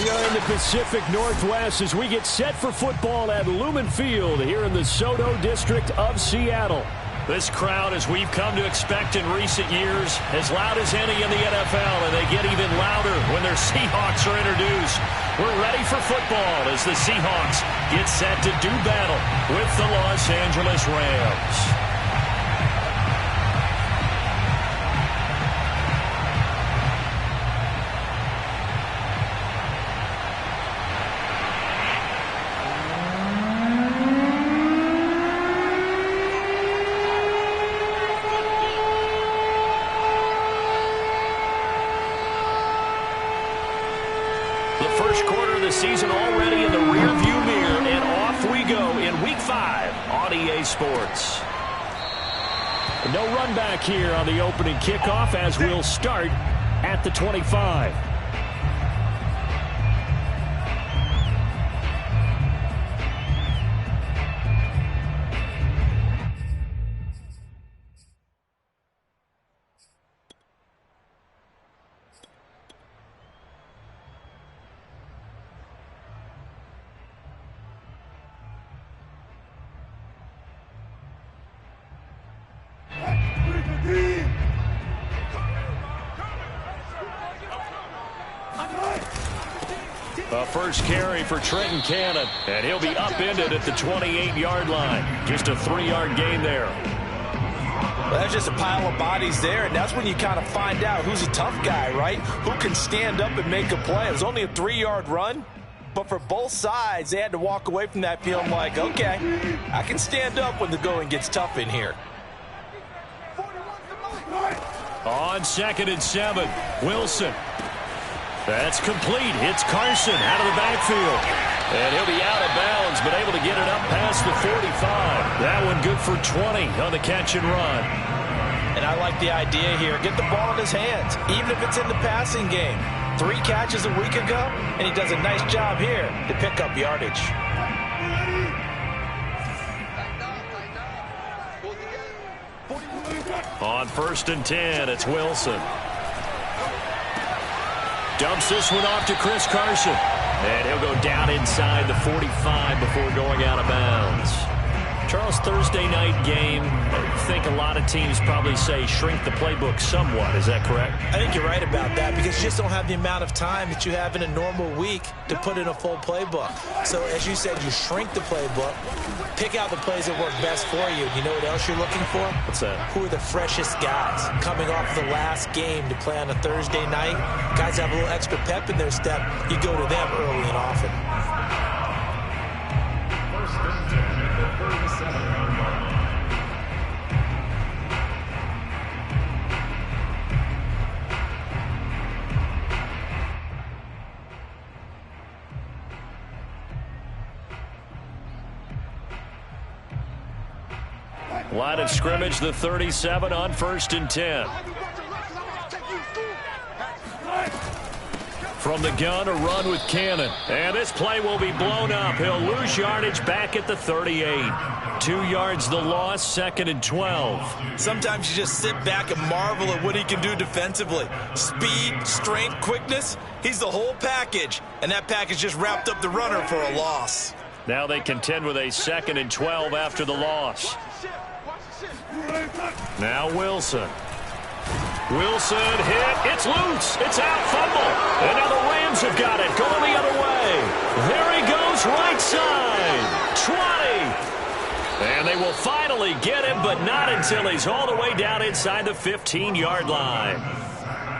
We are in the Pacific Northwest as we get set for football at Lumen Field here in the SoDo district of Seattle. This crowd, as we've come to expect in recent years, as loud as any in the NFL, and they get even louder when their Seahawks are introduced. We're ready for football as the Seahawks get set to do battle with the Los Angeles Rams. First quarter of the season already in the rearview mirror, and off we go in Week 5 on EA Sports. No run back here on the opening kickoff as we'll start at the 25. A first carry for Trenton Cannon, and he'll be upended at the 28-yard line. Just a 3-yard gain there. Well, that's just a pile of bodies there, and that's when you kind of find out who's a tough guy, right? Who can stand up and make a play. It was only a 3-yard run, but for both sides, they had to walk away from that field like, okay, I can stand up when the going gets tough in here. On 2nd and 7, Wilson. That's complete. It's Carson out of the backfield. And he'll be out of bounds, but able to get it up past the 45. That one good for 20 on the catch and run. And I like the idea here. Get the ball in his hands, even if it's in the passing game. 3 catches a week ago, and he does a nice job here to pick up yardage. On 1st and 10, it's Wilson. Dumps this one off to Chris Carson. And he'll go down inside the 45 before going out of bounds. Charles, Thursday night game, I think a lot of teams probably say shrink the playbook somewhat. Is that correct? I think you're right about that because you just don't have the amount of time that you have in a normal week to put in a full playbook. So, as you said, you shrink the playbook, pick out the plays that work best for you. You know what else you're looking for? What's that? Who are the freshest guys coming off the last game to play on a Thursday night? Guys have a little extra pep in their step. You go to them early and often. Line of scrimmage, the 37 on 1st and 10. From the gun, a run with Cannon. And this play will be blown up. He'll lose yardage back at the 38. 2 yards the loss, 2nd and 12. Sometimes you just sit back and marvel at what he can do defensively. Speed, strength, quickness. He's the whole package. And that package just wrapped up the runner for a loss. Now they contend with a 2nd and 12 after the loss. Now Wilson. Wilson hit. It's loose. It's out. Fumble. And now the Rams have got it. Going the other way. There he goes. Right side. 20. And they will finally get him, but not until he's all the way down inside the 15-yard line.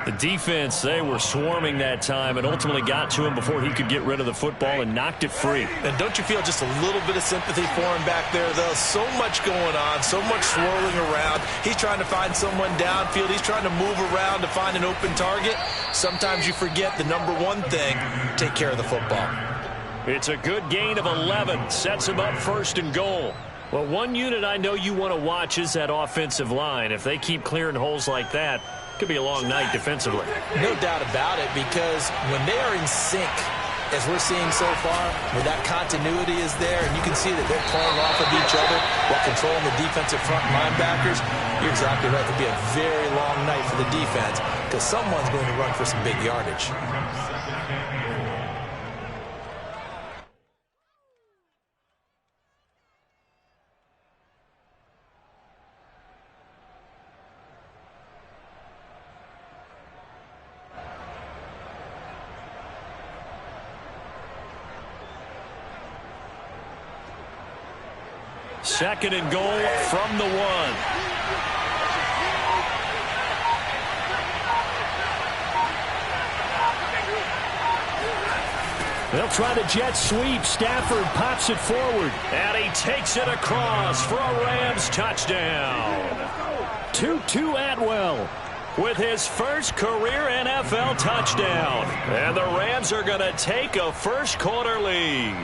The defense, they were swarming that time and ultimately got to him before he could get rid of the football and knocked it free. And don't you feel just a little bit of sympathy for him back there, though? So much going on, so much swirling around. He's trying to find someone downfield. He's trying to move around to find an open target. Sometimes you forget the number one thing, take care of the football. It's a good gain of 11. Sets him up 1st and goal. Well, one unit I know you want to watch is that offensive line. If they keep clearing holes like that, could be a long night defensively. No doubt about it, because when they are in sync, as we're seeing so far, where that continuity is there, and you can see that they're playing off of each other while controlling the defensive front linebackers, you're exactly right. It could be a very long night for the defense because someone's going to run for some big yardage. Second and goal from the 1. They'll try the jet sweep. Stafford pops it forward. And he takes it across for a Rams touchdown. Tutu Atwell with his first career NFL touchdown. And the Rams are going to take a first quarter lead.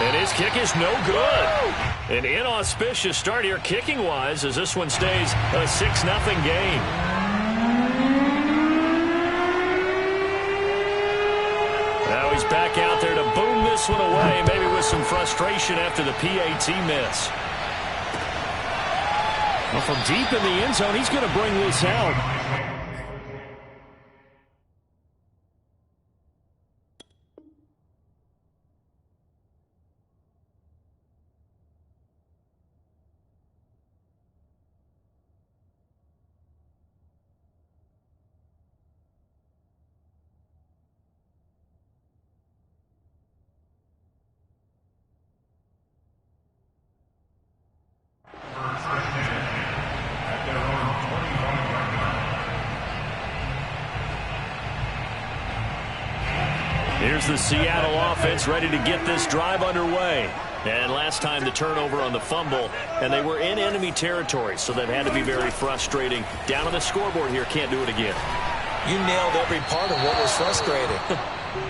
And his kick is no good. An inauspicious start here kicking-wise as this one stays a 6-0 game. Now he's back out there to boom this one away, maybe with some frustration after the PAT miss. Well, from deep in the end zone, he's going to bring this out. Here's the Seattle offense ready to get this drive underway. And last time the turnover on the fumble, and they were in enemy territory, so that had to be very frustrating. Down on the scoreboard here, can't do it again. You nailed every part of what was frustrating.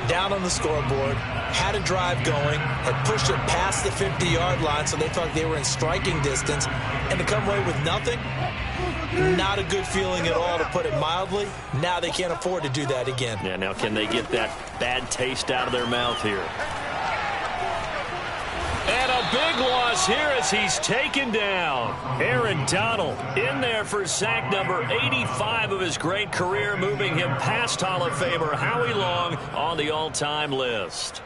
Down on the scoreboard, had a drive going, had pushed it past the 50-yard line so they thought they were in striking distance, and to come away with nothing, not a good feeling at all, to put it mildly. Now they can't afford to do that again. Yeah, now can they get that bad taste out of their mouth here? And a big loss here as he's taken down. Aaron Donald in there for sack number 85 of his great career, moving him past Hall of Famer Howie Long on the all-time list.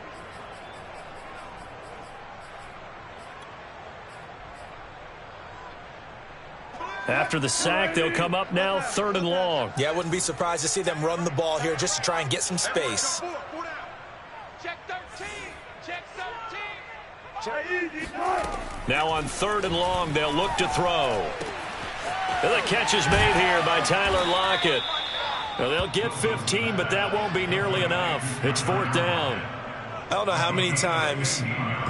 After the sack, they'll come up now 3rd and long. Yeah, I wouldn't be surprised to see them run the ball here just to try and get some space. Check 13. Check 13. Now on 3rd and long, they'll look to throw. And the catch is made here by Tyler Lockett. Now they'll get 15, but that won't be nearly enough. It's 4th down. I don't know how many times,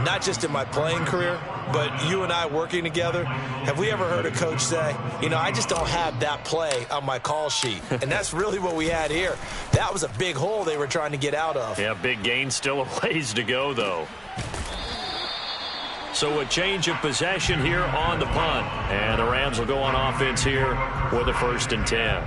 not just in my playing career, but you and I working together, have we ever heard a coach say, you know, I just don't have that play on my call sheet. And that's really what we had here. That was a big hole they were trying to get out of. Yeah, big gain, still a ways to go, though. So a change of possession here on the punt. And the Rams will go on offense here with a 1st and 10.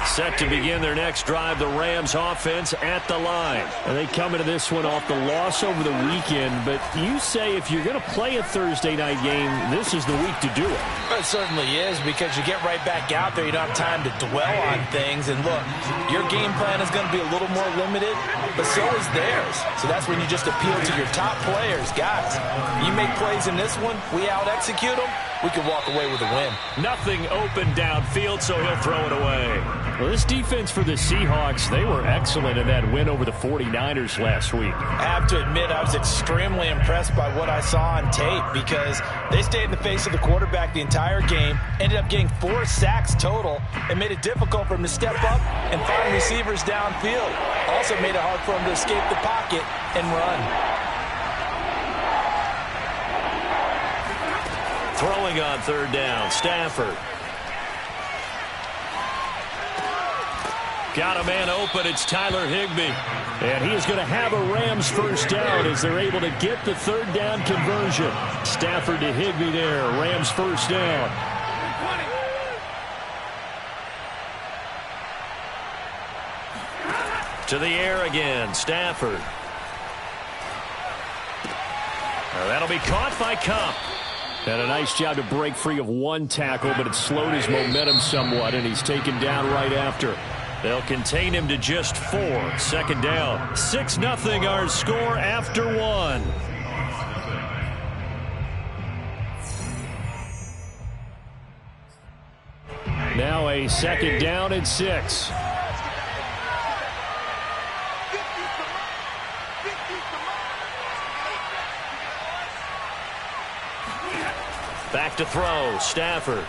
Set to begin their next drive, the Rams offense at the line. And they come into this one off the loss over the weekend, but you say if you're going to play a Thursday night game, this is the week to do it. It certainly is, because you get right back out there. You don't have time to dwell on things. And look, your game plan is going to be a little more limited, but so is theirs. So that's when you just appeal to your top players. Guys, you make plays in this one, we out-execute them, we can walk away with a win. Nothing open downfield, so he'll throw it away. Well, this defense for the Seahawks, they were excellent in that win over the 49ers last week. I have to admit, I was extremely impressed by what I saw on tape, because they stayed in the face of the quarterback the entire game, ended up getting 4 sacks total, and made it difficult for him to step up and find receivers downfield. Also made it hard for him to escape the pocket and run. Throwing on 3rd down, Stafford. Got a man open, it's Tyler Higbee. And he is going to have a Rams 1st down as they're able to get the 3rd down conversion. Stafford to Higbee there, Rams 1st down. To the air again, Stafford. Now that'll be caught by Kupp. And a nice job to break free of one tackle, but it slowed his momentum somewhat, and he's taken down right after. They'll contain him to just 4. 2nd down. 6-0 our score after 1. Now a 2nd down and 6. Back to throw. Stafford.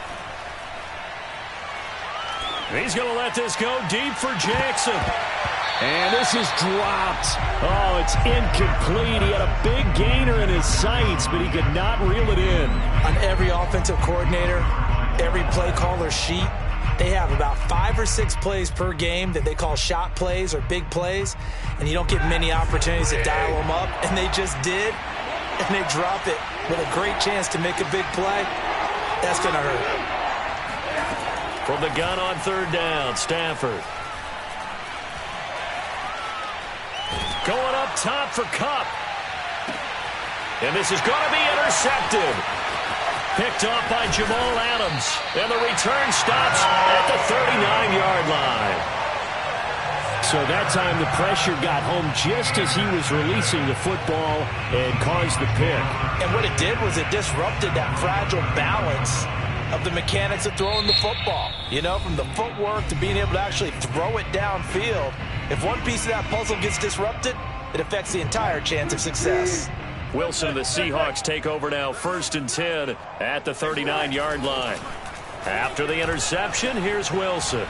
He's going to let this go deep for Jackson. And this is dropped. Oh, it's incomplete. He had a big gainer in his sights, but he could not reel it in. On every offensive coordinator, every play caller sheet, they have about 5 or 6 plays per game that they call shot plays or big plays, and you don't get many opportunities to dial them up, and they just did, and they drop it with a great chance to make a big play. That's going to hurt. From the gun on 3rd down, Stafford. Going up top for Kupp. And this is going to be intercepted. Picked off by Jamal Adams. And the return stops at the 39-yard line. So that time the pressure got home just as he was releasing the football and caused the pick. And what it did was it disrupted that fragile balance of the mechanics of throwing the football. You know, from the footwork to being able to actually throw it downfield. If one piece of that puzzle gets disrupted, it affects the entire chance of success. Wilson and the Seahawks take over now, 1st and 10 at the 39-yard line. After the interception, here's Wilson.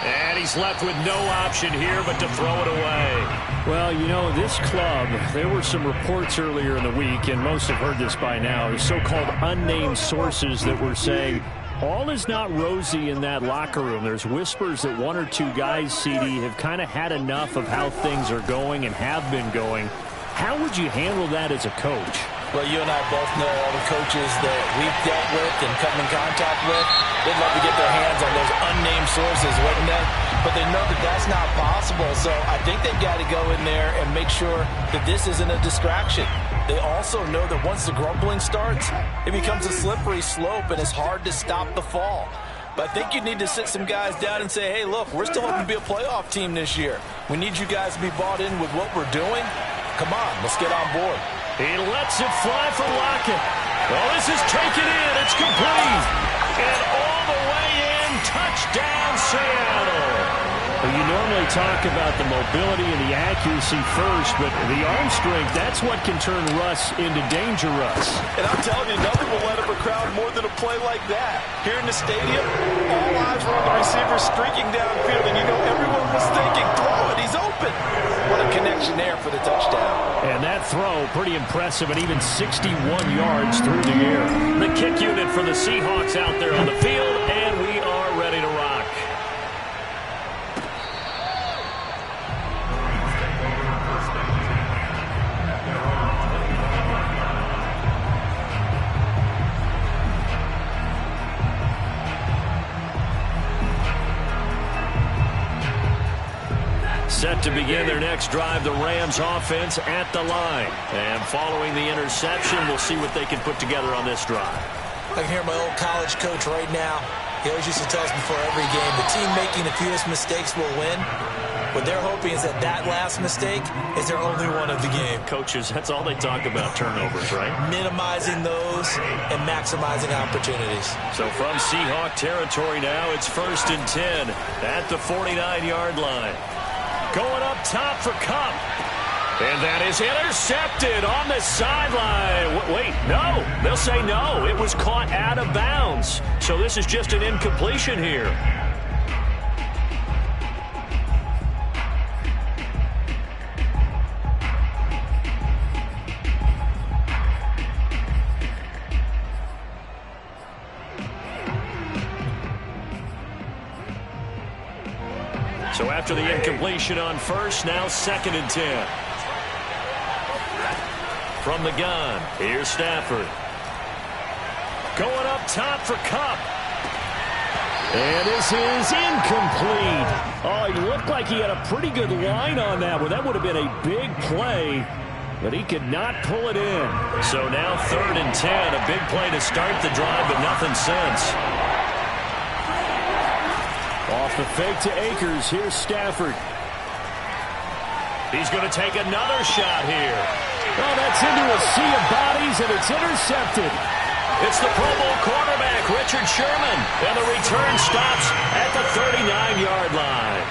And he's left with no option here but to throw it away. Well, you know, this club, there were some reports earlier in the week, and most have heard this by now, so-called unnamed sources that were saying all is not rosy in that locker room. There's whispers that 1 or 2 guys, CD, have kind of had enough of how things are going and have been going. How would you handle that as a coach? Well, you and I both know all the coaches that we've dealt with and come in contact with. They'd love to get their hands on those unnamed sources, wouldn't they? But they know that that's not possible. So I think they've got to go in there and make sure that this isn't a distraction. They also know that once the grumbling starts, it becomes a slippery slope and it's hard to stop the fall. But I think you need to sit some guys down and say, hey, look, we're still hoping to be a playoff team this year. We need you guys to be bought in with what we're doing. Come on, let's get on board. He lets it fly for Lockett. Oh, this is taken in. It's complete. And all the way in. Touchdown, Seattle. Well, you normally talk about the mobility and the accuracy first, but the arm strength, that's what can turn Russ into Danger Russ. And I'm telling you, nothing will let up a crowd more than a play like that. Here in the stadium, all eyes were on the receiver streaking downfield, and you know everyone was thinking, throw it, he's open. What a connection there for the touchdown. And that throw, pretty impressive, and even 61 yards through the air. The kick unit for the Seahawks out there on the field, and we are ready to rock. Set to begin their next drive, the Rams offense at the line. And following the interception, we'll see what they can put together on this drive. I can hear my old college coach right now. He always used to tell us before every game, the team making the fewest mistakes will win. What they're hoping is that that last mistake is their only one of the game. Coaches, that's all they talk about, turnovers, right? Minimizing those and maximizing opportunities. So from Seahawk territory now, it's 1st and 10 at the 49-yard line. Going up top for Kupp. And that is intercepted on the sideline. Wait, no. They'll say no. It was caught out of bounds. So this is just an incompletion here. So after the incompletion on first, now 2nd and 10. From the gun, here's Stafford. Going up top for Kupp. And this is incomplete. Oh, he looked like he had a pretty good line on that one. That would have been a big play, but he could not pull it in. So now 3rd and 10, a big play to start the drive, but nothing since. Off the fake to Akers. Here's Stafford. He's going to take another shot here. Oh, that's into a sea of bodies, and it's intercepted. It's the Pro Bowl quarterback, Richard Sherman, and the return stops at the 39-yard line.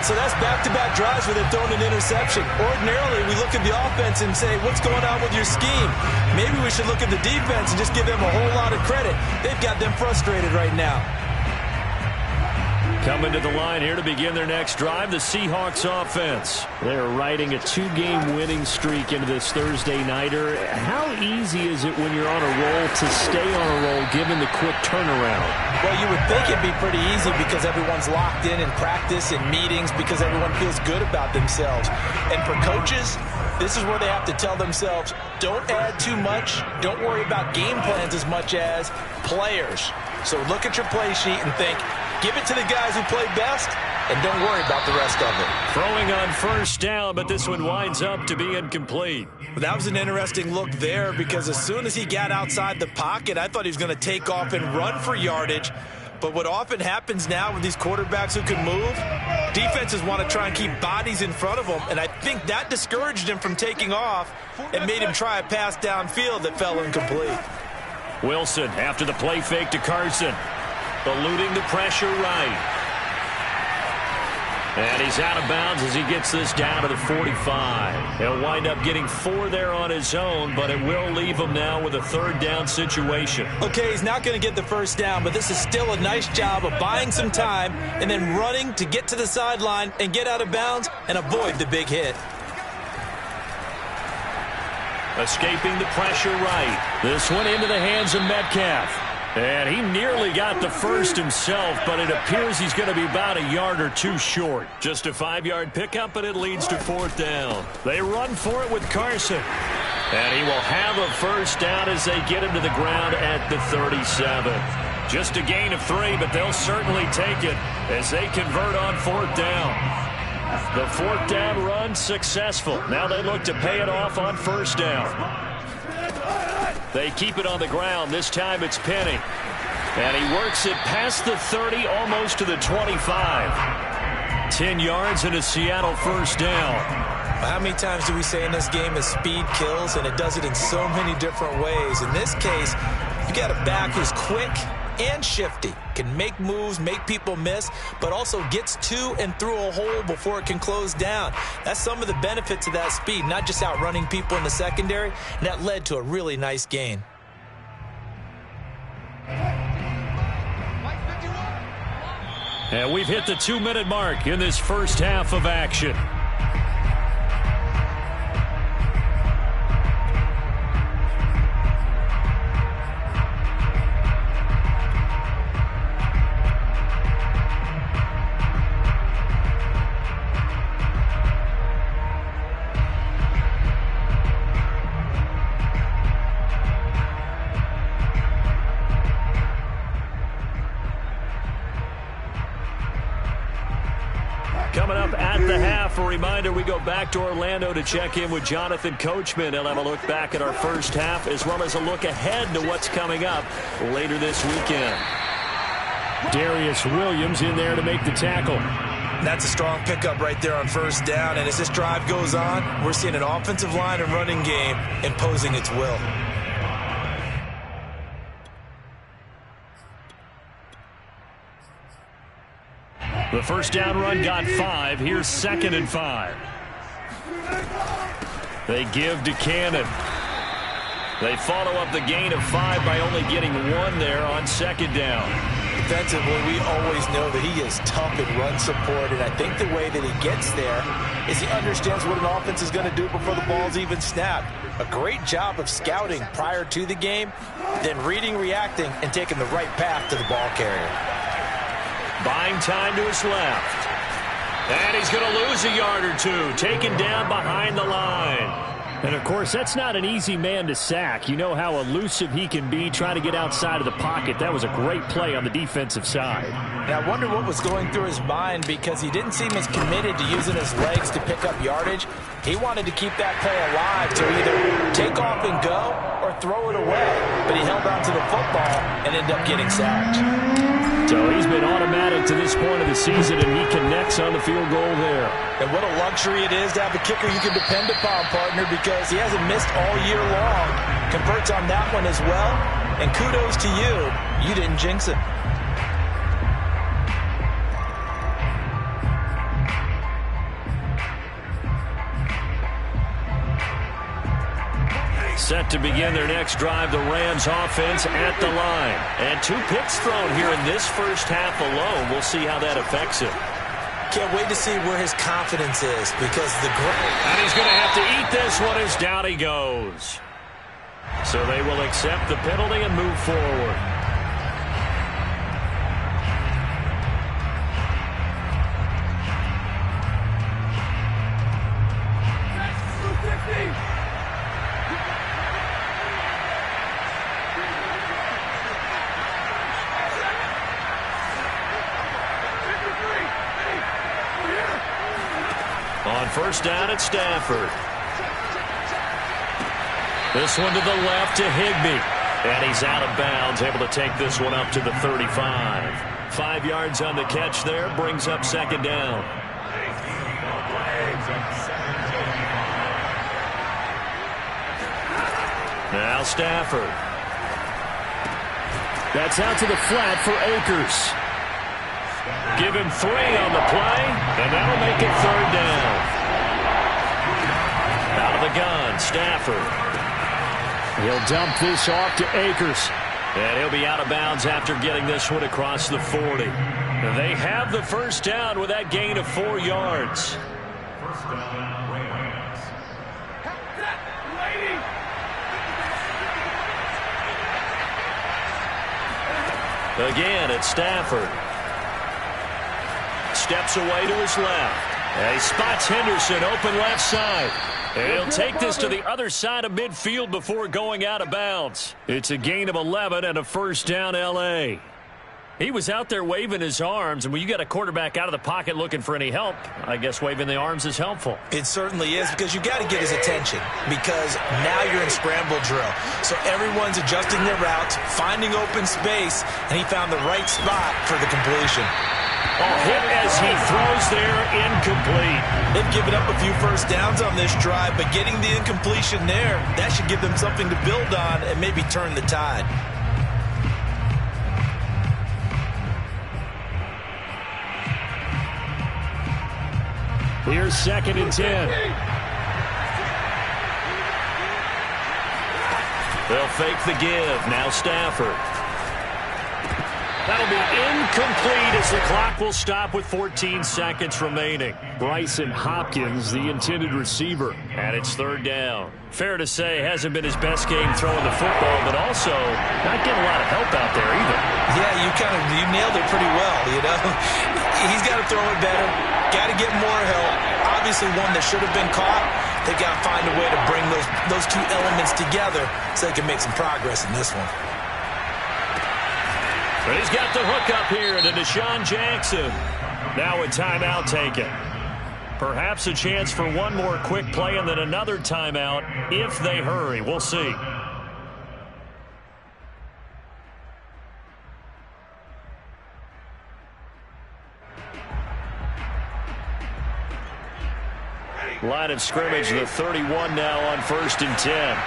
So that's back-to-back drives where they've thrown an interception. Ordinarily, we look at the offense and say, what's going on with your scheme? Maybe we should look at the defense and just give them a whole lot of credit. They've got them frustrated right now. Coming to the line here to begin their next drive, the Seahawks offense. They're riding a 2-game winning streak into this Thursday nighter. How easy is it when you're on a roll to stay on a roll given the quick turnaround? Well, you would think it'd be pretty easy because everyone's locked in practice and meetings because everyone feels good about themselves. And for coaches, this is where they have to tell themselves, don't add too much, don't worry about game plans as much as players. So look at your play sheet and think, give it to the guys who play best, and don't worry about the rest of it. Throwing on first down, but this one winds up to be incomplete. Well, that was an interesting look there because as soon as he got outside the pocket, I thought he was going to take off and run for yardage. But what often happens now with these quarterbacks who can move, defenses want to try and keep bodies in front of them, and I think that discouraged him from taking off and made him try a pass downfield that fell incomplete. Wilson after the play fake to Carson. Eluding the pressure right. And he's out of bounds as he gets this down to the 45. He'll wind up getting 4 there on his own, but it will leave him now with a third down situation. Okay, he's not going to get the first down, but this is still a nice job of buying some time and then running to get to the sideline and get out of bounds and avoid the big hit. Escaping the pressure right. This one into the hands of Metcalf. And he nearly got the first himself, but it appears he's going to be about a yard or two short. Just a 5-yard pickup, and it leads to 4th down. They run for it with Carson. And he will have a first down as they get him to the ground at the 37. Just a gain of 3, but they'll certainly take it as they convert on 4th down. The 4th down run successful. Now they look to pay it off on first down. They keep it on the ground. This time it's Penny. And he works it past the 30, almost to the 25. 10 yards and a Seattle first down. How many times do we say in this game that speed kills, and it does it in so many different ways? In this case, you got a back who's quick and shifty, can make moves, make people miss, but also gets to and through a hole before it can close down. That's some of the benefits of that speed, not just outrunning people in the secondary, and that led to a really nice gain. And we've hit the 2-minute mark in this first half of action. Coming up at the half, a reminder, we go back to Orlando to check in with Jonathan Coachman. He'll have a look back at our first half as well as a look ahead to what's coming up later this weekend. Darius Williams in there to make the tackle. That's a strong pickup right there on first down, and as this drive goes on, we're seeing an offensive line and running game imposing its will. The first down run got 5. Here's 2nd and 5. They give to Cannon. They follow up the gain of 5 by only getting 1 there on 2nd down. Defensively, we always know that he is tough in run support, and I think the way that he gets there is he understands what an offense is going to do before the ball's even snapped. A great job of scouting prior to the game, then reading, reacting, and taking the right path to the ball carrier. Buying time to his left. And he's going to lose a yard or two, taken down behind the line. And, of course, that's not an easy man to sack. You know how elusive he can be trying to get outside of the pocket. That was a great play on the defensive side. And I wonder what was going through his mind because he didn't seem as committed to using his legs to pick up yardage. He wanted to keep that play alive to either take off and go or throw it away. But he held on to the football and ended up getting sacked. So he's been automatic to this point of the season, and he connects on the field goal there. And what a luxury it is to have a kicker you can depend upon, partner, because he hasn't missed all year long. Converts on that one as well. And kudos to you. You didn't jinx it. Set to begin their next drive, the Rams offense at the line. And 2 picks thrown here in this first half alone. We'll see how that affects him. Can't wait to see where his confidence is because And he's going to have to eat this one as down he goes. So they will accept the penalty and move forward. On first down at Stafford. This one to the left to Higbee. And he's out of bounds, able to take this one up to the 35. 5 yards on the catch there, brings up second down. Now Stafford. That's out to the flat for Akers. Give him 3 on the play, and that'll make it third down. Out of the gun, Stafford. He'll dump this off to Akers. And he'll be out of bounds after getting this one across the 40. They have the first down with that gain of 4 yards. First down, Rams. Again, it's Stafford. Steps away to his left. And he spots Henderson open left side. And he'll take this to the other side of midfield before going out of bounds. It's a gain of 11 and a first down L.A. He was out there waving his arms, and when you got a quarterback out of the pocket looking for any help, I guess waving the arms is helpful. It certainly is, because you got to get his attention, because now you're in scramble drill. So everyone's adjusting their routes, finding open space, and he found the right spot for the completion. Hit as he throws there, incomplete. They've given up a few first downs on this drive, but getting the incompletion there, that should give them something to build on and maybe turn the tide. Here's 2nd and 10. They'll fake the give. Now Stafford. That'll be incomplete as the clock will stop with 14 seconds remaining. Bryson Hopkins, the intended receiver. And it's third down. Fair to say, hasn't been his best game throwing the football, but also not getting a lot of help out there either. Yeah, you nailed it pretty well, you know. He's got to throw it better. Got to get more help. Obviously one that should have been caught. They've got to find a way to bring those two elements together so they can make some progress in this one. But he's got the hook up here to Deshaun Jackson. Now a timeout taken. Perhaps a chance for one more quick play and then another timeout if they hurry. We'll see. Line of scrimmage, the 31 now on 1st and 10.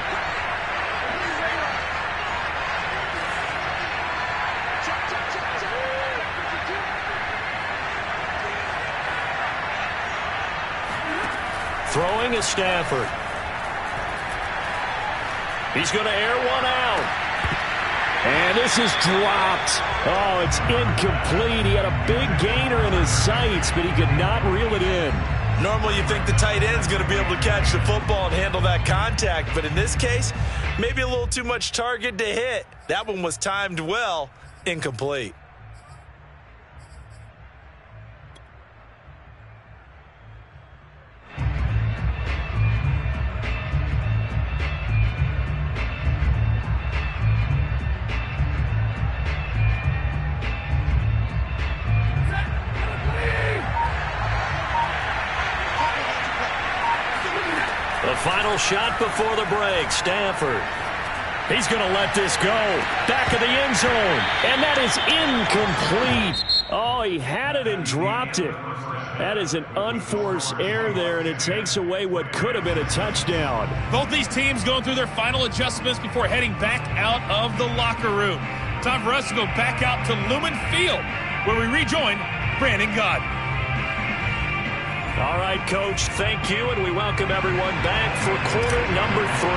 Throwing is Stafford. He's going to air one out. And this is dropped. Oh, it's incomplete. He had a big gainer in his sights, but he could not reel it in. Normally you think the tight end's going to be able to catch the football and handle that contact, but in this case, maybe a little too much target to hit. That one was timed well, incomplete. Final shot before the break. Stafford. He's going to let this go. Back of the end zone. And that is incomplete. Oh, he had it and dropped it. That is an unforced error there, and it takes away what could have been a touchdown. Both these teams going through their final adjustments before heading back out of the locker room. Time for us to go back out to Lumen Field, where we rejoin Brandon Gaudin. All right, Coach, thank you, and we welcome everyone back for quarter number 3.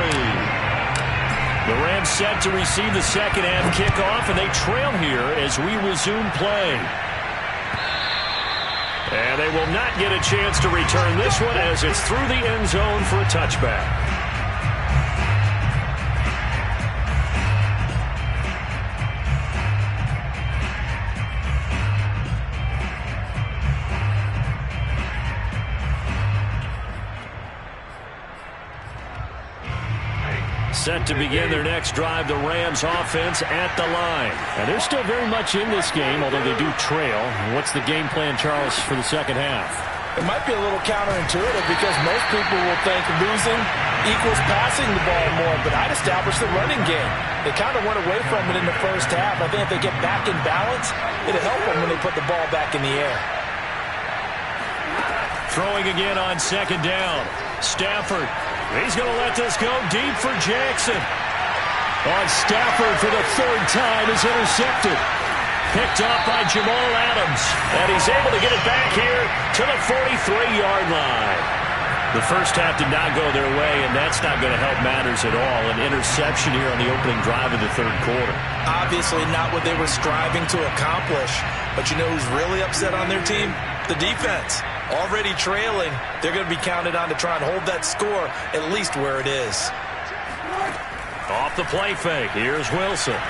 The Rams set to receive the second half kickoff, and they trail here as we resume play. And they will not get a chance to return this one as it's through the end zone for a touchback. Set to begin their next drive, the Rams offense at the line. And they're still very much in this game, although they do trail. What's the game plan, Charles, for the second half? It might be a little counterintuitive because most people will think losing equals passing the ball more, but I'd establish the running game. They kind of went away from it in the first half. I think if they get back in balance, it'll help them when they put the ball back in the air. Throwing again on second down. Stafford. He's going to let this go deep for Jackson. On Stafford for the third time is intercepted. Picked up by Jamal Adams. And he's able to get it back here to the 43-yard line. The first half did not go their way, and that's not going to help matters at all. An interception here on the opening drive of the third quarter. Obviously not what they were striving to accomplish. But you know who's really upset on their team? The defense. Already trailing, they're going to be counted on to try and hold that score at least where it is. Off the play fake, here's Wilson.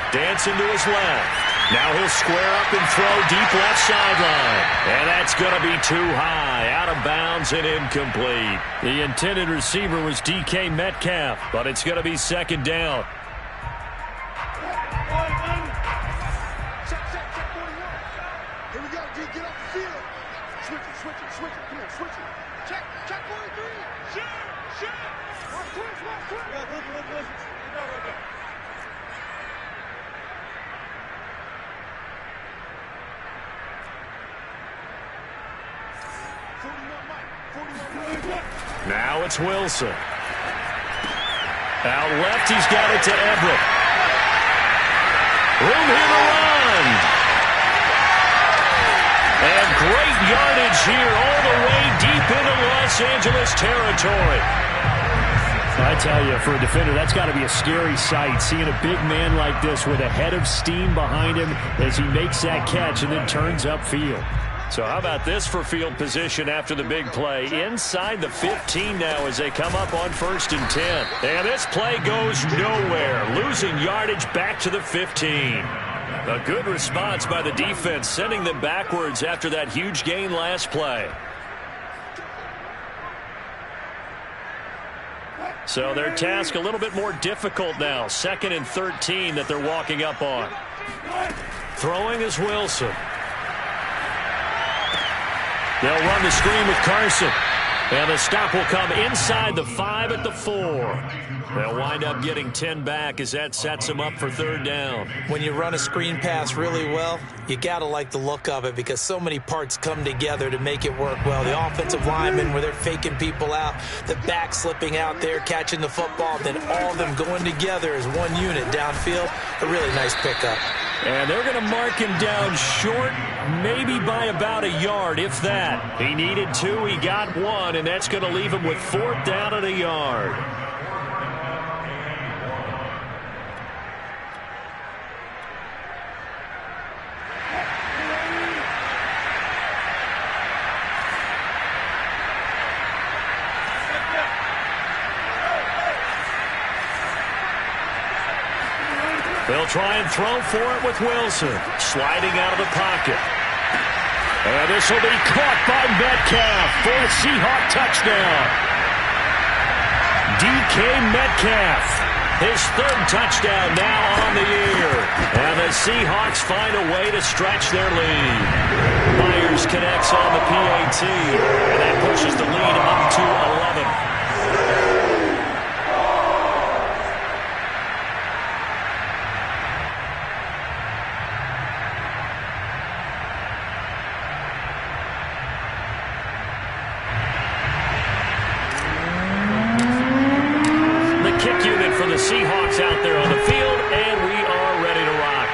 Dancing to his left. Now he'll square up and throw deep left sideline. And that's going to be too high, out of bounds and incomplete. The intended receiver was DK Metcalf, but it's going to be second down. Now it's Wilson. Out left, he's got it to Everett. Room here to run. And great yardage here all the way deep into Los Angeles territory. I tell you, for a defender, that's got to be a scary sight, seeing a big man like this with a head of steam behind him as he makes that catch and then turns upfield. So how about this for field position after the big play? Inside the 15 now as they come up on 1st and 10. And this play goes nowhere. Losing yardage back to the 15. A good response by the defense, sending them backwards after that huge gain last play. So their task a little bit more difficult now. 2nd and 13 that they're walking up on. Throwing is Wilson. They'll run the screen with Carson. And the stop will come inside the 5 at the 4. They'll wind up getting 10 back as that sets them up for 3rd down. When you run a screen pass really well, you got to like the look of it because so many parts come together to make it work well. The offensive linemen where they're faking people out, the back slipping out there, catching the football, then all of them going together as one unit downfield. A really nice pickup. And they're going to mark him down short, maybe by about a yard, if that. He needed 2, he got 1, and that's going to leave him with 4th down at a yard. They'll try and throw for it with Wilson. Sliding out of the pocket. And this will be caught by Metcalf for a Seahawk touchdown. DK Metcalf, his 3rd touchdown now on the year. And the the Seahawks find a way to stretch their lead. Myers connects on the PAT, and that pushes the lead up to 11. For the Seahawks out there on the field, and we are ready to rock.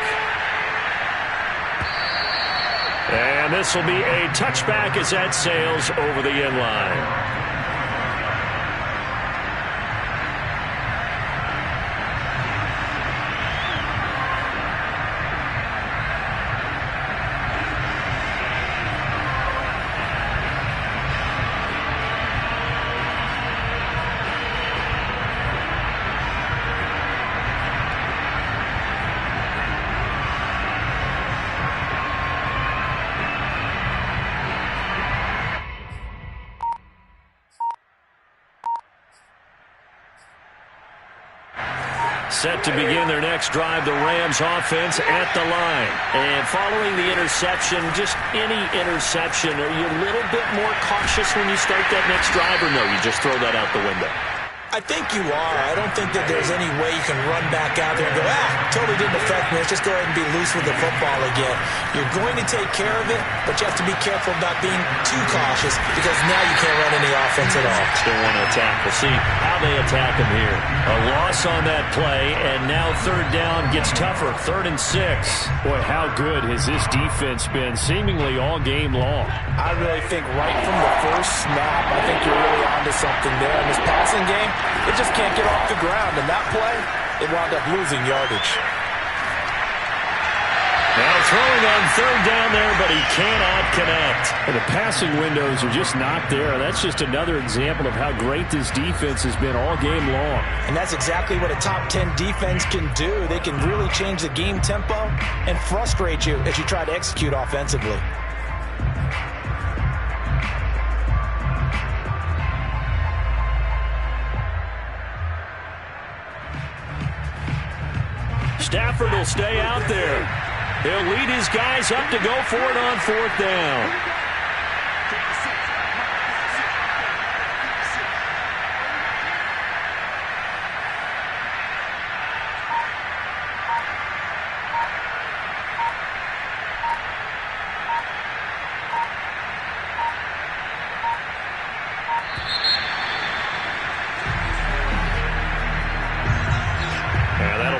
And this will be a touchback as that sails over the end line. Set to begin their next drive, the Rams offense at the line. And following the interception, just any interception, are you a little bit more cautious when you start that next drive, or no, you just throw that out the window? I think you are. I don't think that there's any way you can run back out there and go, totally didn't affect me. Let's just go ahead and be loose with the football again. You're going to take care of it, but you have to be careful about being too cautious because now you can't run any offense at all. Still want to attack. We'll see how they attack him here. A loss on that play, and now third down gets tougher. 3rd and 6. Boy, how good has this defense been seemingly all game long? I really think right from the first snap, I think you're really onto something there. In this passing game, it just can't get off the ground. And that play, it wound up losing yardage. Now throwing on 3rd down there, but he cannot connect. And the passing windows are just not there. That's just another example of how great this defense has been all game long. And that's exactly what a top 10 defense can do. They can really change the game tempo and frustrate you as you try to execute offensively. Stafford will stay out there. He'll lead his guys up to go for it on 4th down.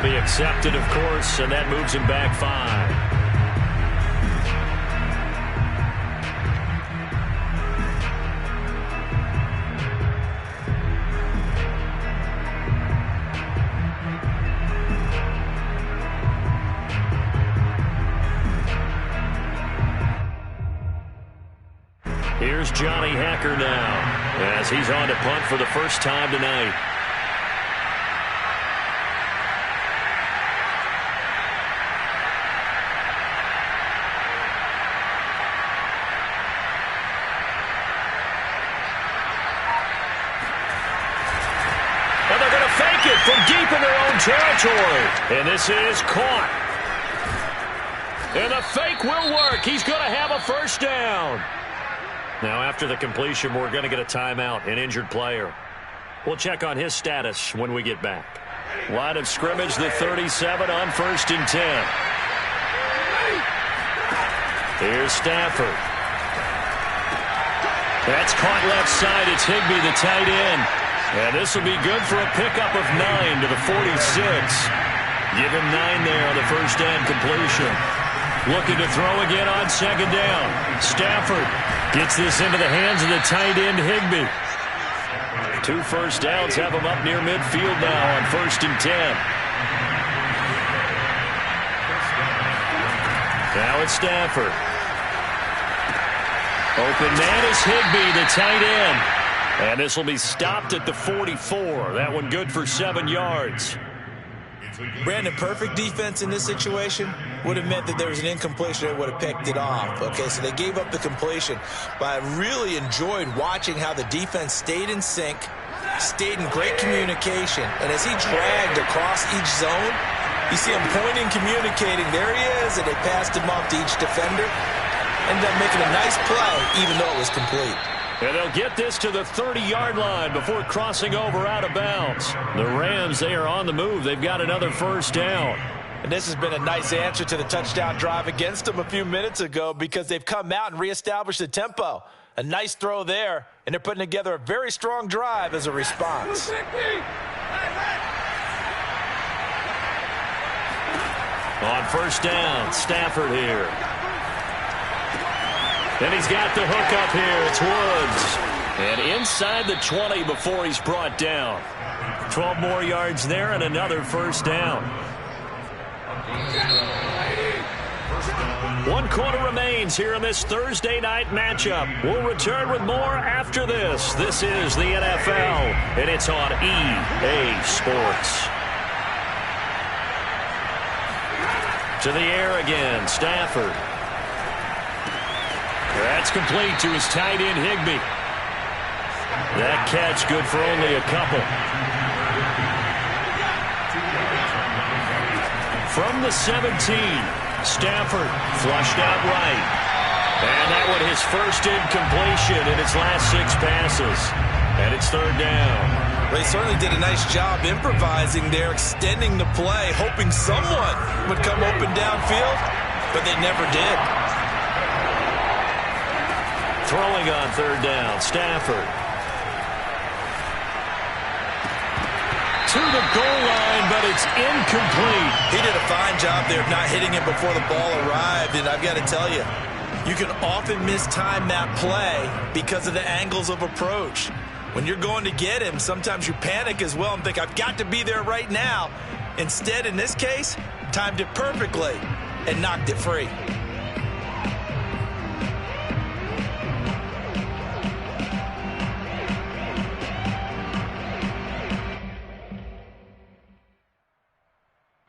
Be accepted, of course, and that moves him back 5. Here's Johnny Hacker now, as he's on to punt for the first time tonight. From deep in their own territory. And this is caught. And the fake will work. He's going to have a first down. Now, after the completion, we're going to get a timeout, an injured player. We'll check on his status when we get back. Line of scrimmage, the 37 on 1st and 10. Here's Stafford. That's caught left side. It's Higbee, the tight end. And this will be good for a pickup of 9 to the 46. Give him 9 there on the first down completion. Looking to throw again on 2nd down. Stafford gets this into the hands of the tight end, Higbee. 2 first downs have him up near midfield now on 1st and 10. Now it's Stafford. Open man is Higbee, the tight end. And this will be stopped at the 44. That one good for 7 yards. Brandon, perfect defense in this situation would have meant that there was an incompletion that would have picked it off. Okay, so they gave up the completion. But I really enjoyed watching how the defense stayed in sync, stayed in great communication. And as he dragged across each zone, You see him pointing, communicating. There he is, and they passed him off to each defender. Ended up making a nice play, even though it was complete. And they'll get this to the 30-yard line before crossing over out of bounds. The Rams, they are on the move. They've got another first down. And this has been a nice answer to the touchdown drive against them a few minutes ago because they've come out and reestablished the tempo. A nice throw there, and they're putting together a very strong drive as a response. On first down, Stafford here. And he's got the hook up here. It's Woods. And inside the 20 before he's brought down. 12 more yards there and another first down. 1 quarter remains here in this Thursday night matchup. We'll return with more after this. This is the NFL, and it's on EA Sports. To the air again, Stafford. That's complete to his tight end, Higbee. That catch good for only a couple. From the 17, Stafford flushed out right. And that one his first incompletion in his last 6 passes. And it's third down. They certainly did a nice job improvising there, extending the play, hoping someone would come open downfield, but they never did. Throwing on third down, Stafford. To the goal line, but it's incomplete. He did a fine job there of not hitting it before the ball arrived, and I've got to tell you, you can often mistime that play because of the angles of approach. When you're going to get him, sometimes you panic as well and think, I've got to be there right now. Instead, in this case, timed it perfectly and knocked it free.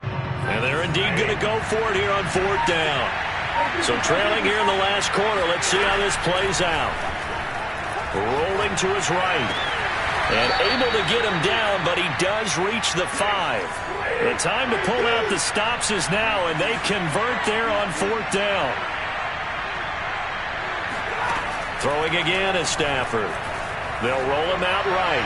And they're indeed going to go for it here on fourth down. So trailing here in the last quarter, let's see how this plays out. Rolling to his right. And able to get him down, but he does reach the 5. The time to pull out the stops is now, and they convert there on fourth down. Throwing again is Stafford. They'll roll him out right.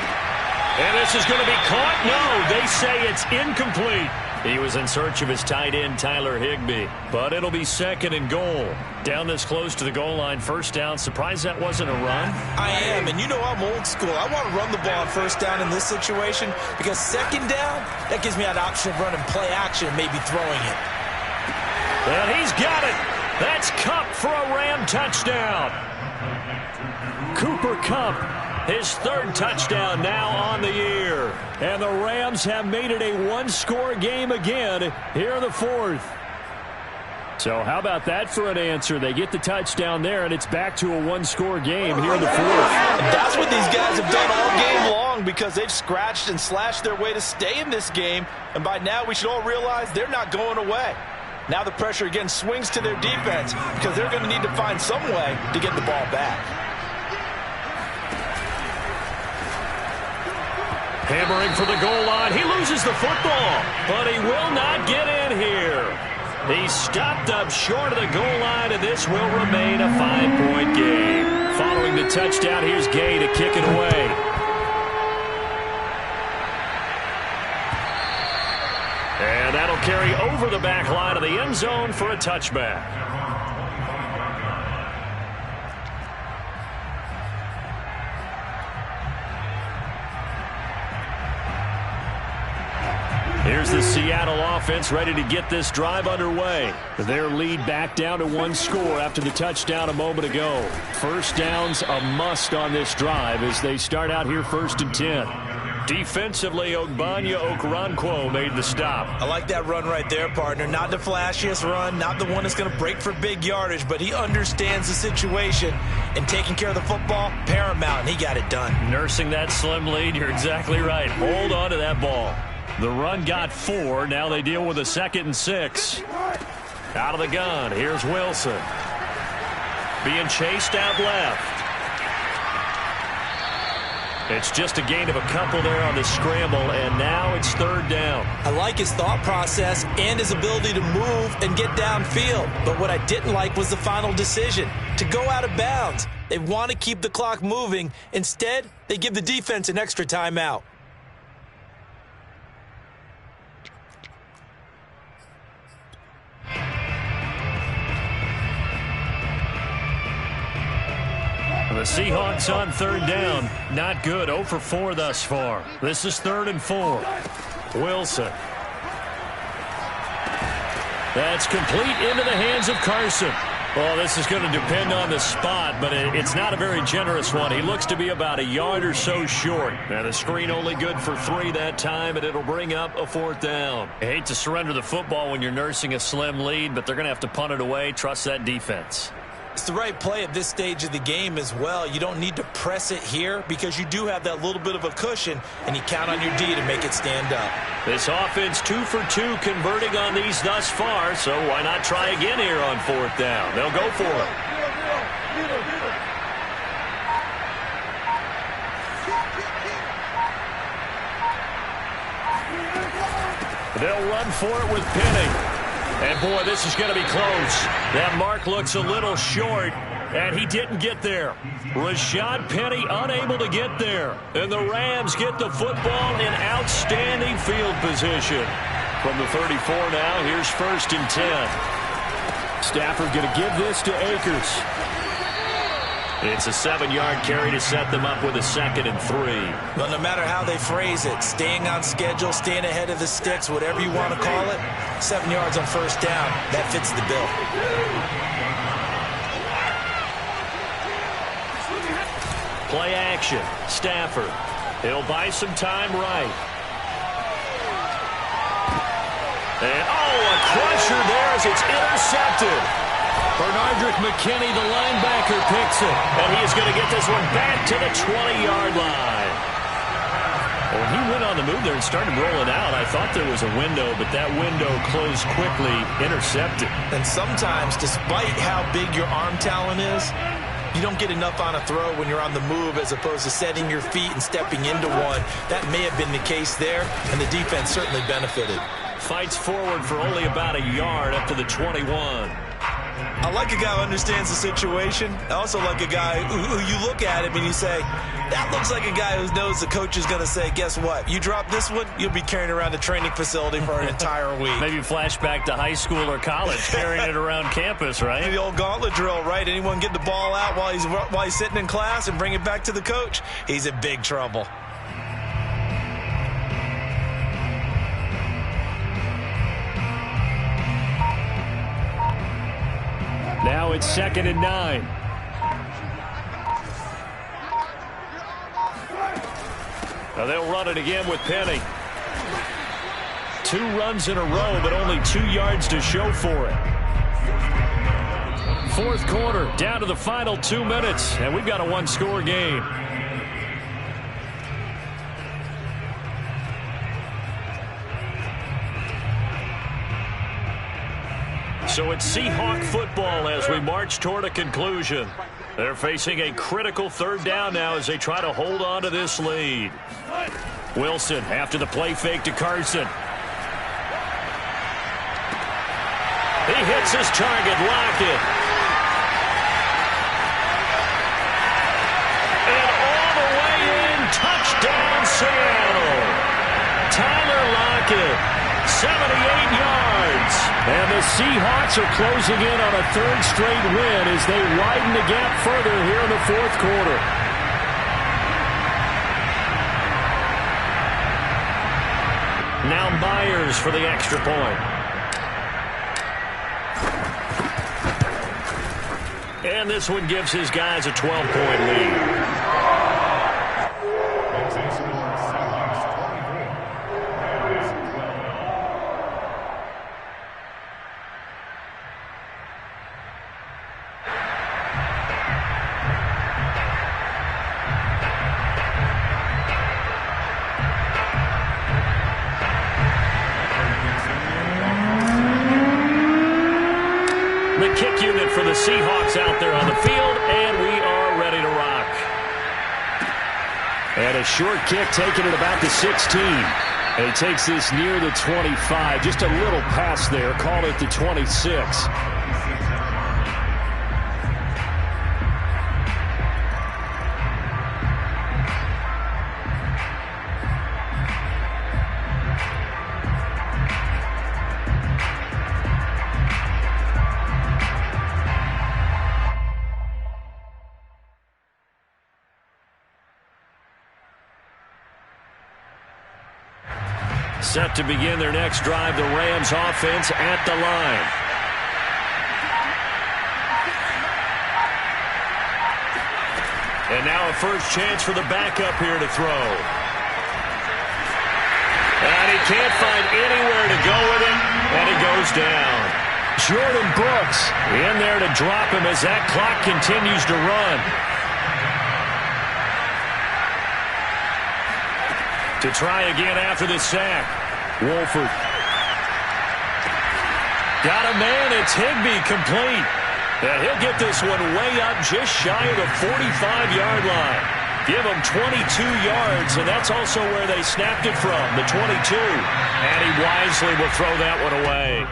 And this is going to be caught. No, they say it's incomplete. He was in search of his tight end, Tyler Higbee. But it'll be second and goal. Down this close to the goal line, first down. Surprised that wasn't a run? I am, and you know I'm old school. I want to run the ball on first down in this situation because second down, that gives me an option of running play action and maybe throwing it. And he's got it. That's Kupp for a Ram touchdown. Cooper Kupp, his third touchdown now on the year. And the Rams have made it a one-score game again here in the fourth. So how about that for an answer? They get the touchdown there, and it's back to a one-score game here in the fourth. That's what these guys have done all game long because they've scratched and slashed their way to stay in this game. And by now we should all realize they're not going away. Now the pressure again swings to their defense because they're going to need to find some way to get the ball back. Hammering for the goal line. He loses the football, but he will not get in here. He stopped up short of the goal line, and this will remain a 5-point game. Following the touchdown, here's Gay to kick it away. And that'll carry over the back line of the end zone for a touchback. Here's the Seattle offense ready to get this drive underway. Their lead back down to one score after the touchdown a moment ago. First down's a must on this drive as they start out here 1st and 10. Defensively, Ogbanya Okoronkwo made the stop. I like that run right there, partner. Not the flashiest run, not the one that's going to break for big yardage, but he understands the situation, and taking care of the football, paramount, and he got it done. Nursing that slim lead, you're exactly right. Hold on to that ball. The run got 4. Now they deal with a 2nd and 6. Out of the gun. Here's Wilson. Being chased out left. It's just a gain of a couple there on the scramble, and now it's third down. I like his thought process and his ability to move and get downfield. But what I didn't like was the final decision, to go out of bounds. They want to keep the clock moving. Instead, they give the defense an extra timeout. The Seahawks on third down. Not good. 0 for 4 thus far. This is 3rd and 4. Wilson. That's complete into the hands of Carson. Well, this is going to depend on the spot, but it's not a very generous one. He looks to be about a yard or so short. And the screen only good for 3 that time, and it'll bring up a 4th down. I hate to surrender the football when you're nursing a slim lead, but they're going to have to punt it away. Trust that defense. It's the right play at this stage of the game as well. You don't need to press it here because you do have that little bit of a cushion, and you count on your D to make it stand up. This offense 2 for 2 converting on these thus far, so why not try again here on 4th down? They'll go for it. They'll run for it with Penny. And, boy, this is going to be close. That mark looks a little short, and he didn't get there. Rashad Penny unable to get there. And the Rams get the football in outstanding field position. From the 34 now, here's 1st and 10. Stafford going to give this to Akers. It's a 7-yard carry to set them up with a 2nd and 3. Well, no matter how they phrase it, staying on schedule, staying ahead of the sticks, whatever you want to call it, 7 yards on 1st down, that fits the bill. Play action. Stafford. He'll buy some time right. And, a crusher there as it's intercepted. Bernardrick McKinney, the linebacker, picks it. And he is going to get this one back to the 20-yard line. When he went on the move there and started rolling out, I thought there was a window, but that window closed quickly, intercepted. And sometimes, despite how big your arm talent is, you don't get enough on a throw when you're on the move as opposed to setting your feet and stepping into one. That may have been the case there, and the defense certainly benefited. Fights forward for only about a yard up to the 21. I like a guy who understands the situation. I also like a guy who you look at him and you say, that looks like a guy who knows the coach is going to say, guess what? You drop this one, you'll be carrying around the training facility for an entire week. Maybe flashback to high school or college, carrying it around campus, right? The old gauntlet drill, right? Anyone get the ball out while he's sitting in class and bring it back to the coach, he's in big trouble. Now it's 2nd and 9. Now they'll run it again with Penny. 2 runs in a row, but only 2 yards to show for it. 4th quarter, down to the final 2 minutes, and we've got a 1-score game. So it's Seahawk football as we march toward a conclusion. They're facing a critical 3rd down now as they try to hold on to this lead. Wilson after the play fake to Carson. He hits his target, Lockett. And all the way in, touchdown Seattle. Tyler Lockett. 78 yards. And the Seahawks are closing in on a 3rd straight win as they widen the gap further here in the 4th quarter. Now Myers for the extra point. And this one gives his guys a 12-point lead. The kick unit for the Seahawks out there on the field, and we are ready to rock. And a short kick taken at about the 16. And he takes this near the 25. Just a little pass there. Call it the 26. Set to begin their next drive, the Rams offense at the line. And now a first chance for the backup here to throw. And he can't find anywhere to go with it, and he goes down. Jordan Brooks in there to drop him as that clock continues to run. To try again after the sack. Wolford. Got a man. It's Higbee complete. And he'll get this one way up just shy of the 45-yard line. Give him 22 yards, and that's also where they snapped it from, the 22. And he wisely will throw that one away.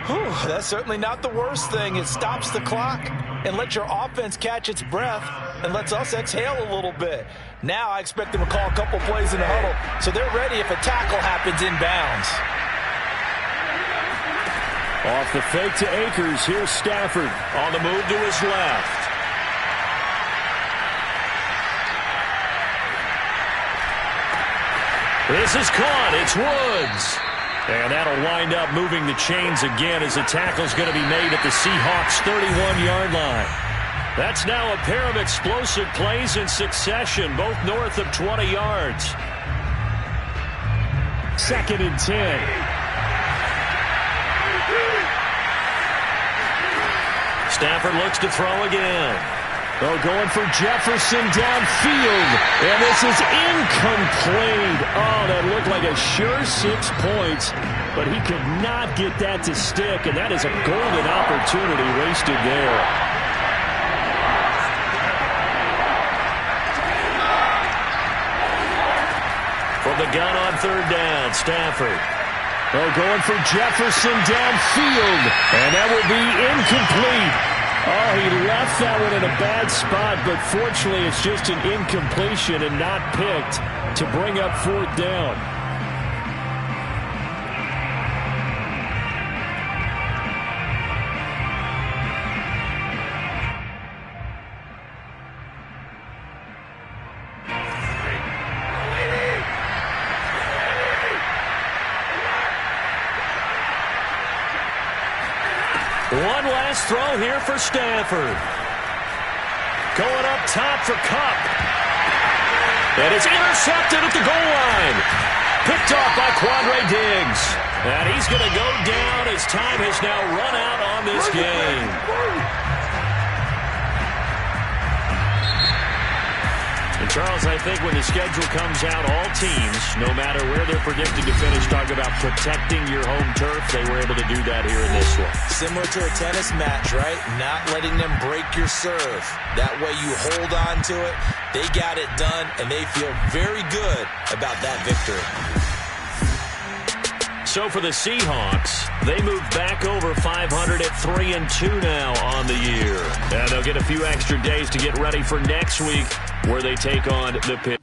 Whew, that's certainly not the worst thing. It stops the clock and lets your offense catch its breath and lets us exhale a little bit. Now I expect them to call a couple plays in the huddle so they're ready if a tackle happens inbounds. Off the fake to Akers, here's Stafford on the move to his left. This is caught. It's Woods. And that'll wind up moving the chains again as the tackle's going to be made at the Seahawks' 31-yard line. That's now a pair of explosive plays in succession, both north of 20 yards. 2nd and 10. Stafford looks to throw again. Oh, going for Jefferson downfield. And this is incomplete. Oh, that looked like a sure 6 points. But he could not get that to stick. And that is a golden opportunity wasted there. From the gun on 3rd down, Stafford. Oh, going for Jefferson downfield. And that will be incomplete. Oh, he left that one in a bad spot, but fortunately it's just an incompletion and not picked to bring up 4th down. One last throw here for Stafford. Going up top for Kupp. And it's intercepted at the goal line. Picked off by Quandre Diggs. And he's going to go down as time has now run out on this game. And Charles, I think when the schedule comes out, all teams, no matter where they're predicted to finish, talk about protecting your home turf. They were able to do that here in this one. Similar to a tennis match, right? Not letting them break your serve. That way you hold on to it. They got it done, and they feel very good about that victory. So for the Seahawks, they move back over 500 at 3-2 now on the year. And they'll get a few extra days to get ready for next week where they take on the Pittsburgh.